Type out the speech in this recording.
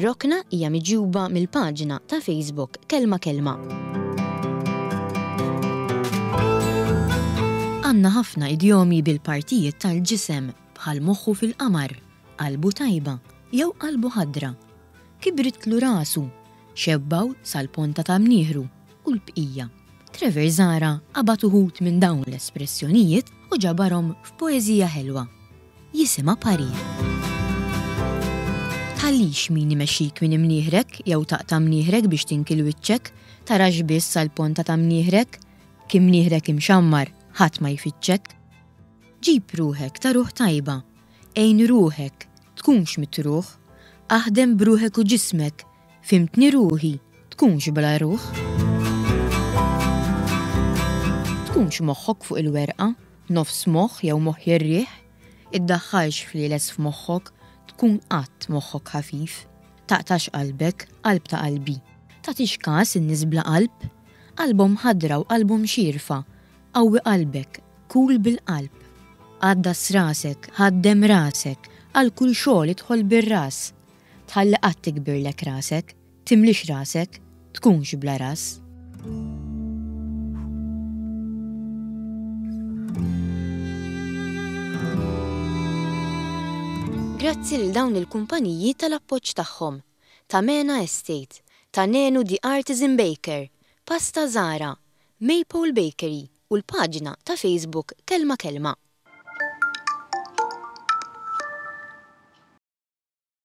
Ir-rokna hija miġjuba mill-paġina ta' Facebook Kelma Kelma. Għandna ħafna idjomi bil-partijiet tal-ġisem bħal moħħu fil-qamar, qalbu tajba, jew qalbu ħadra. Kibritlu rasu, xebbaw sal-ponta ta' mnieħru u l-bqija. Trevor Zara qabad uħud minn dawn l-espressjonijiet u ġabarhom f'poeżija ħelwa. Jisimha Parir. Tħallix min imexxik minn imnieħrek jew taqta' mnieħrek biex tinkil wiċċek, tarax biss sal-ponta ta' mnieħrek, kim mnieħrek imxammar ħadd ma jfittxek. Ġib ruħek ta' ruħ tajba, ejn ruħek tkunx mitruħ, aħdem bruħek u ġismek, fimtni ruħi, tkunx bla ruħ. Tkunx moħħok fuq il-werqa, nofs moħħ jew moħħ jirriħ, iddaħħalx fliles f'moħħok, tkun qatt moħħok ħafif. Taqtax qalbek, qalb ta' qalbi. Tagħtix każ in-nies bla qalb, qalbhom ħadra u qalbhom xierfa, qawwi qalbek, kul bil-qalb. Qaddas rasek, ħaddem rasek, għal kull xogħol idħol bir-ras. Tħalli qatt tikbirlek rasek, timlix rasek, tkunx bla ras. Grazzi lil dawn il-kumpaniji tal-appoġġ tagħhom. Ta' Mena Estate, ta' Nenu The Artisan Baker, Pasta Zara, Maple Bakery u l-paġina ta' Facebook Kelma Kelma.